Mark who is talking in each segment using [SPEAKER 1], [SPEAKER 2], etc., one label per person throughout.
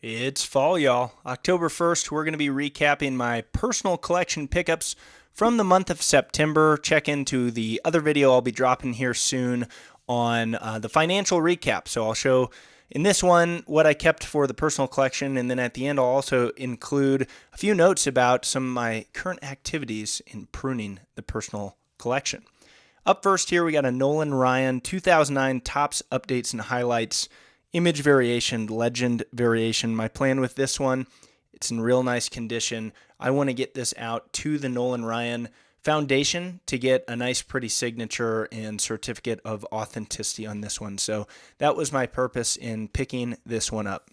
[SPEAKER 1] It's fall, y'all. October 1st, we're going to be recapping my personal collection pickups from the month of September. Check into the other video I'll be dropping here soon on the financial recap. So I'll show in this one what I kept for the personal collection, and then at the end I'll also include a few notes about some of my current activities in pruning the personal collection. Up first here, we got a Nolan Ryan 2009 Topps Updates and Highlights Image Variation, Legend Variation. My plan with this one, it's in real nice condition. I want to get this out to the Nolan Ryan Foundation to get a nice pretty signature and certificate of authenticity on this one. So that was my purpose in picking this one up.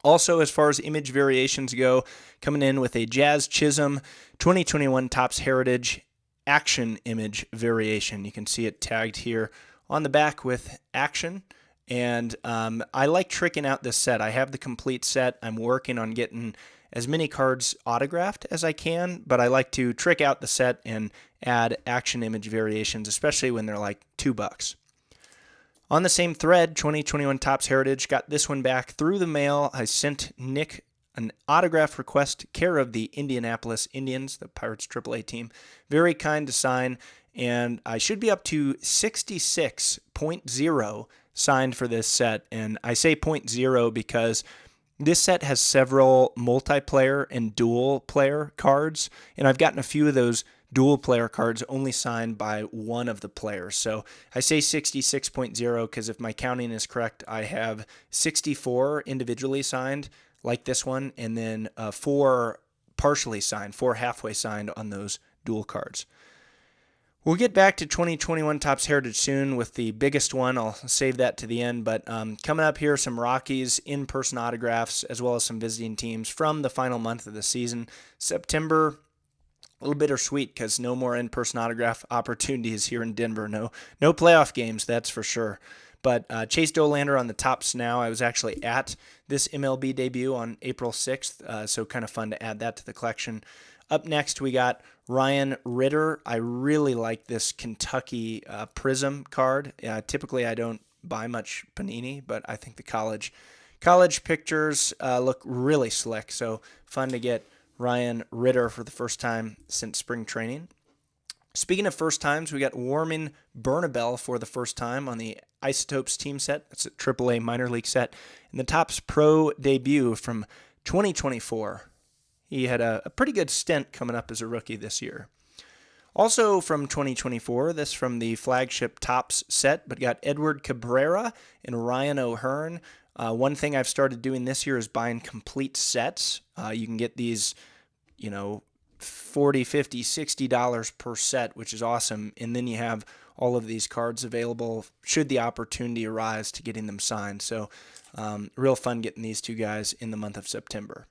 [SPEAKER 1] Also, as far as image variations go, coming in with a Jazz Chisholm 2021 Topps Heritage Action Image Variation. You can see it tagged here on the back with Action. And I like tricking out this set. I have the complete set. I'm working on getting as many cards autographed as I can, but I like to trick out the set and add action image variations, especially when they're like $2. On the same thread, 2021 Topps Heritage, got this one back through the mail. I sent Nick an autograph request care of the Indianapolis Indians, the Pirates AAA team. Very kind to sign, and I should be up to 66.0 signed for this set. And I say 0.0 because this set has several multiplayer and dual player cards, and I've gotten a few of those dual player cards only signed by one of the players. So I say 66.0 because if my counting is correct, I have 64 individually signed like this one, and then 4 partially signed, 4 halfway signed on those dual cards. We'll get back to 2021 Topps Heritage soon with the biggest one. I'll save that to the end, but coming up here, some Rockies in-person autographs as well as some visiting teams from the final month of the season. September, a little bittersweet because no more in-person autograph opportunities here in Denver. No playoff games, that's for sure. But Chase Dollander on the Topps Now. I was actually at this MLB debut on April 6th, so kind of fun to add that to the collection. Up next, we got Ryan Ritter. I really like this Kentucky Prism card. Typically, I don't buy much Panini, but I think the college pictures look really slick. So fun to get Ryan Ritter for the first time since spring training. Speaking of first times, we got Warming Bernabel for the first time on the Isotopes team set. That's a AAA minor league set. And the Topps Pro debut from 2024. He had a pretty good stint coming up as a rookie this year. Also from 2024, this from the flagship Topps set, but got Edward Cabrera and Ryan O'Hearn. One thing I've started doing this year is buying complete sets. You can get these, $40, $50, $60 per set, which is awesome. And then you have all of these cards available should the opportunity arise to getting them signed. So real fun getting these two guys in the month of September.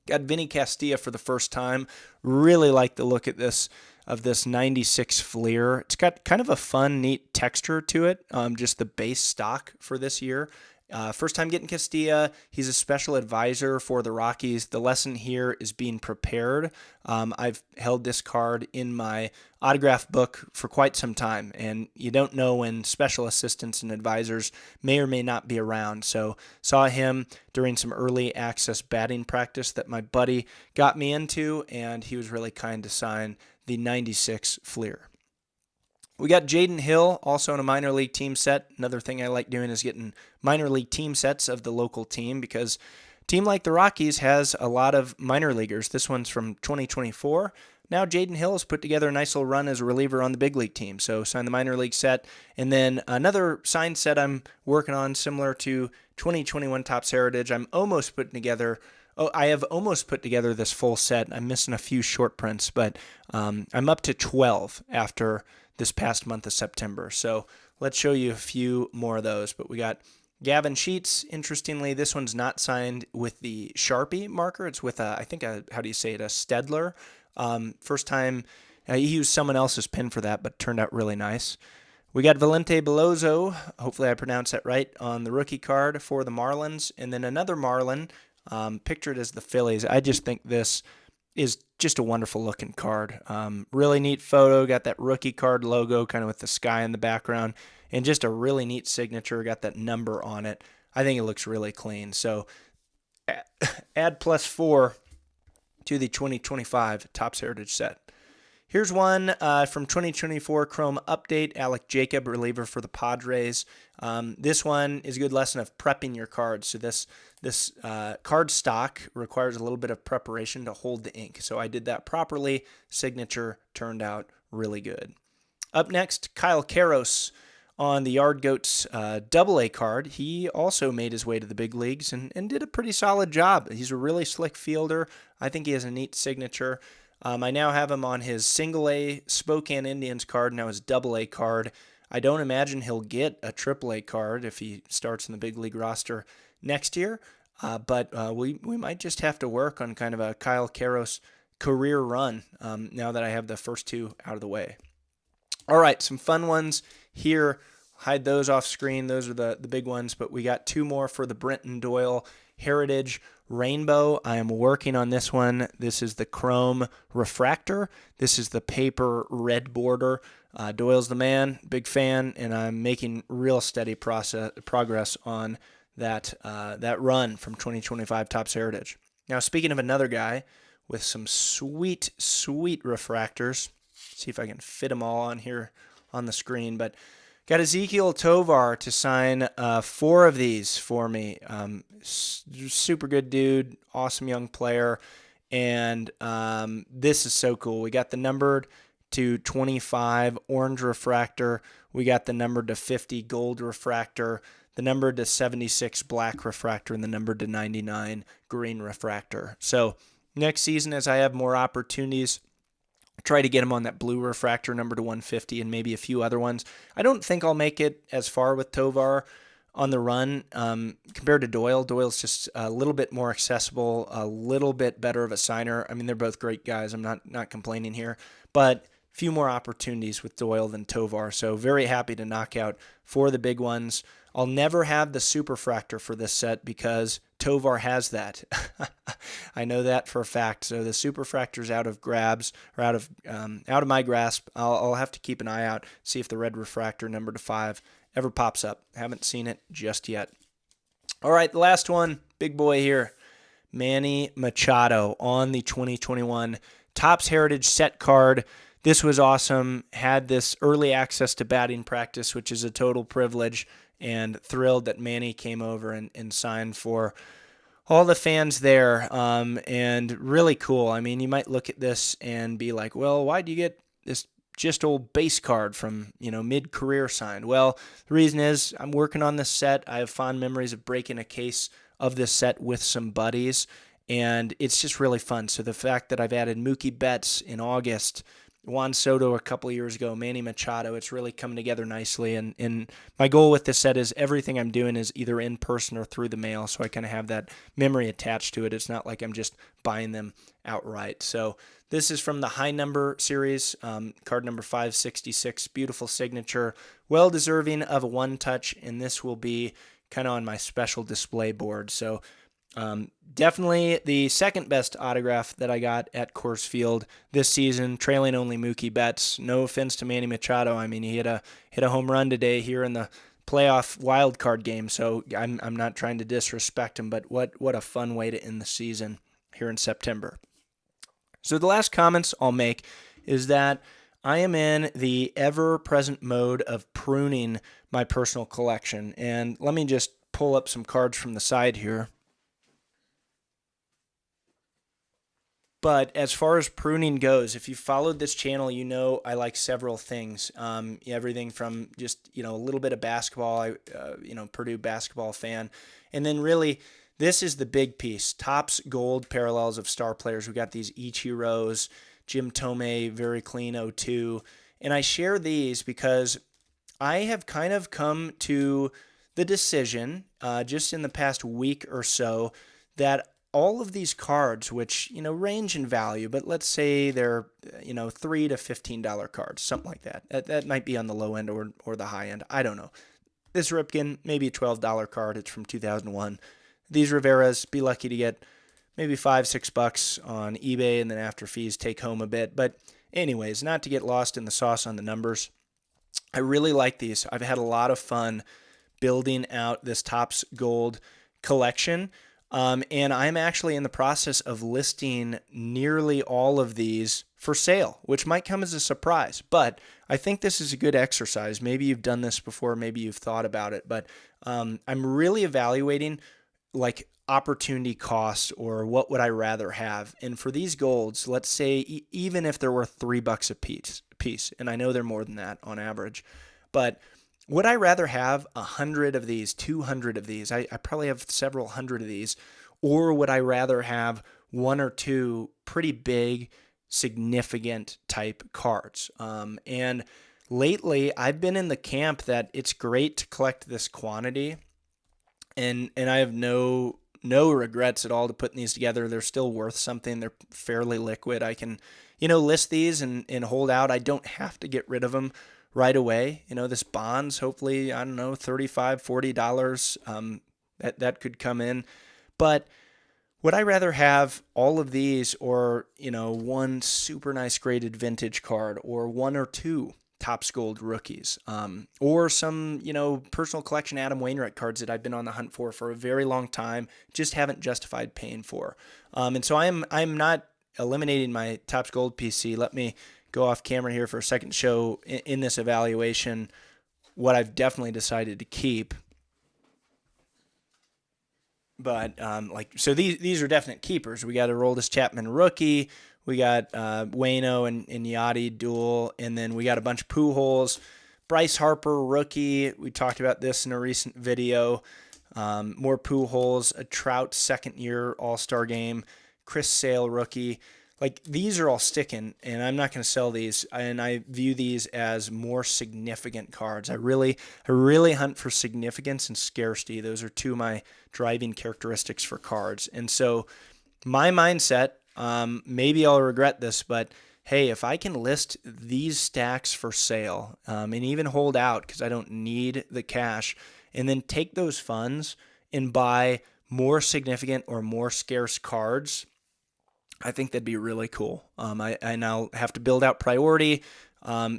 [SPEAKER 1] Got Vinny Castilla for the first time. Really like the look at this 96 Fleer. It's got kind of a fun, neat texture to it. Just the base stock for this year. First time getting Castilla. He's a special advisor for the Rockies. The lesson here is being prepared. I've held this card in my autograph book for quite some time, and you don't know when special assistants and advisors may or may not be around. So saw him during some early access batting practice that my buddy got me into, and he was really kind to sign the 96 Fleer. We got Jaden Hill, also in a minor league team set. Another thing I like doing is getting minor league team sets of the local team because a team like the Rockies has a lot of minor leaguers. This one's from 2024. Now Jaden Hill has put together a nice little run as a reliever on the big league team. So signed the minor league set. And then another signed set I'm working on similar to 2021 Topps Heritage. I have almost put together this full set. I'm missing a few short prints, but I'm up to 12 after this past month of September. So let's show you a few more of those. But we got Gavin Sheets. Interestingly, this one's not signed with the Sharpie marker. It's with a Stedler. First time he used someone else's pen for that, but turned out really nice. We got Valente Belozo, hopefully I pronounced that right, on the rookie card for the Marlins. And then another Marlin, pictured as the Phillies. I just think this is just a wonderful looking card. Really neat photo, got that rookie card logo kind of with the sky in the background, and just a really neat signature, got that number on it. I think it looks really clean. So add +4 to the 2025 Topps Heritage set. Here's one from 2024 Chrome Update, Alec Jacob, reliever for the Padres. This one is a good lesson of prepping your cards. So this card stock requires a little bit of preparation to hold the ink. So I did that properly. Signature turned out really good. Up next, Kyle Karros on the Yard Goats AA card. He also made his way to the big leagues and did a pretty solid job. He's a really slick fielder. I think he has a neat signature. I now have him on his single A Spokane Indians card, now his AA card. I don't imagine he'll get a AAA card if he starts in the big league roster next year, but we might just have to work on kind of a Kyle Karros career run now that I have the first two out of the way. All right, some fun ones here. Hide those off screen. Those are the big ones, but we got two more for the Brenton Doyle Heritage Rainbow. I am working on this one. This is the Chrome Refractor. This is the paper red border. Doyle's the man, big fan, and I'm making real steady progress on that run from 2025 Topps Heritage. Now, speaking of another guy with some sweet refractors, see if I can fit them all on here on the screen, but got Ezequiel Tovar to sign 4 of these for me. Super good dude, awesome young player, and this is so cool. We got the numbered to 25 orange refractor. We got the numbered to 50 gold refractor, the numbered to 76 black refractor, and the numbered to 99 green refractor. So next season, as I have more opportunities, try to get him on that blue refractor number to 150 and maybe a few other ones. I don't think I'll make it as far with Tovar on the run compared to Doyle. Doyle's just a little bit more accessible, a little bit better of a signer. I mean, they're both great guys. I'm not complaining here, but few more opportunities with Doyle than Tovar. So very happy to knock out 4 of the big ones. I'll never have the superfractor for this set because Tovar has that. I know that for a fact. So the superfractor's out of grabs or out of my grasp. I'll have to keep an eye out, see if the red refractor number to 5 ever pops up. Haven't seen it just yet. All right, the last one, big boy here, Manny Machado on the 2021 Topps Heritage set card. This was awesome. Had this early access to batting practice, which is a total privilege, and thrilled that Manny came over and signed for all the fans there, and really cool. I mean, you might look at this and be like, well, why do you get this just old base card from, mid-career signed? Well, the reason is I'm working on this set. I have fond memories of breaking a case of this set with some buddies, and it's just really fun. So the fact that I've added Mookie Betts in August, Juan Soto a couple of years ago, Manny Machado, it's really coming together nicely. And my goal with this set is everything I'm doing is either in person or through the mail, so I kind of have that memory attached to it. It's not like I'm just buying them outright. So this is from the high number series, card number 566, beautiful signature, well deserving of a one-touch, and this will be kind of on my special display board. So definitely the second best autograph that I got at Coors Field this season, trailing only Mookie Betts. No offense to Manny Machado. I mean, he hit a home run today here in the playoff wild card game, so I'm not trying to disrespect him, but what a fun way to end the season here in September. So the last comments I'll make is that I am in the ever-present mode of pruning my personal collection, and let me just pull up some cards from the side here. But as far as pruning goes, if you followed this channel, you know I like several things. Everything from just, a little bit of basketball, Purdue basketball fan. And then really, this is the big piece. Topps Gold parallels of star players. We got these Ichiros, Jim Tomei, very clean 02. And I share these because I have kind of come to the decision just in the past week or so that all of these cards, which, range in value, but let's say they're, $3 to $15 cards, something like that. That might be on the low end or the high end. I don't know. This Ripken, maybe a $12 card. It's from 2001. These Riveras, be lucky to get maybe $5-6 on eBay, and then after fees, take home a bit. But anyways, not to get lost in the sauce on the numbers, I really like these. I've had a lot of fun building out this Topps Gold collection. And I'm actually in the process of listing nearly all of these for sale, which might come as a surprise. But I think this is a good exercise. Maybe you've done this before, maybe you've thought about it, but I'm really evaluating like opportunity cost or what would I rather have. And for these golds, let's say even if they're worth $3 a piece, and I know they're more than that on average, but would I rather have 100 of these, 200 of these? I probably have several hundred of these. Or would I rather have one or two pretty big, significant type cards? And lately, I've been in the camp that it's great to collect this quantity, and I have no regrets at all to putting these together. They're still worth something. They're fairly liquid. I can, list these and hold out. I don't have to get rid of them right away. This bonds, hopefully, I don't know, $35, $40. That could come in. But would I rather have all of these or, one super nice graded vintage card or one or two Topps Gold rookies, or some, personal collection Adam Wainwright cards that I've been on the hunt for a very long time, just haven't justified paying for. And so I'm not eliminating my Topps Gold PC. Let me go off camera here for a second to show in this evaluation what I've definitely decided to keep. But so these are definite keepers. We got a Aroldis Chapman rookie. We got Waino and Yachty dual, and then we got a bunch of Pujols. Bryce Harper rookie. We talked about this in a recent video. More Pujols, a Trout second year All-Star game, Chris Sale rookie. Like these are all sticking, and I'm not going to sell these. And I view these as more significant cards. I really hunt for significance and scarcity. Those are two of my driving characteristics for cards. And so my mindset, maybe I'll regret this, but hey, if I can list these stacks for sale and even hold out because I don't need the cash, and then take those funds and buy more significant or more scarce cards, I think that'd be really cool. I now have to build out priority.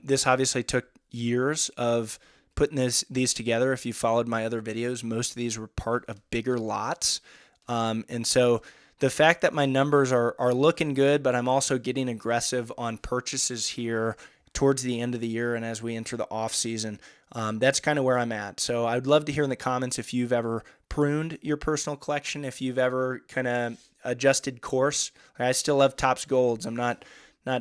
[SPEAKER 1] This obviously took years of putting these together. If you followed my other videos, most of these were part of bigger lots. And so the fact that my numbers are looking good, but I'm also getting aggressive on purchases here towards the end of the year and as we enter the off season, that's kind of where I'm at. So I'd love to hear in the comments if you've ever pruned your personal collection, if you've ever kind of adjusted course. I still love Topps Golds. I'm not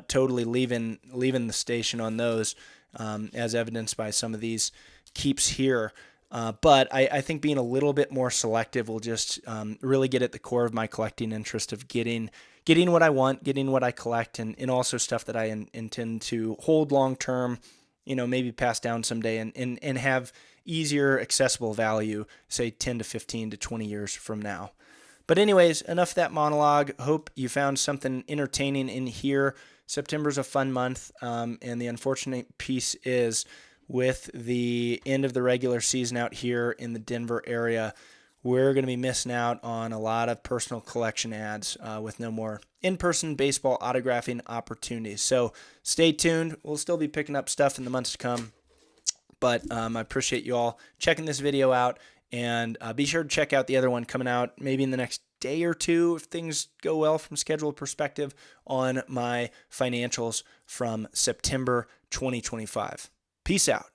[SPEAKER 1] totally leaving the station on those, as evidenced by some of these keeps here. But I think being a little bit more selective will just really get at the core of my collecting interest of getting what I want, getting what I collect, and also stuff that I intend to hold long term, maybe pass down someday and have easier accessible value, say 10 to 15 to 20 years from now. But anyways, enough of that monologue. Hope you found something entertaining in here. September's a fun month, and the unfortunate piece is with the end of the regular season out here in the Denver area, we're going to be missing out on a lot of personal collection ads with no more in-person baseball autographing opportunities. So stay tuned. We'll still be picking up stuff in the months to come. But I appreciate you all checking this video out. And be sure to check out the other one coming out maybe in the next day or two if things go well from schedule perspective on my financials from September 2025. Peace out.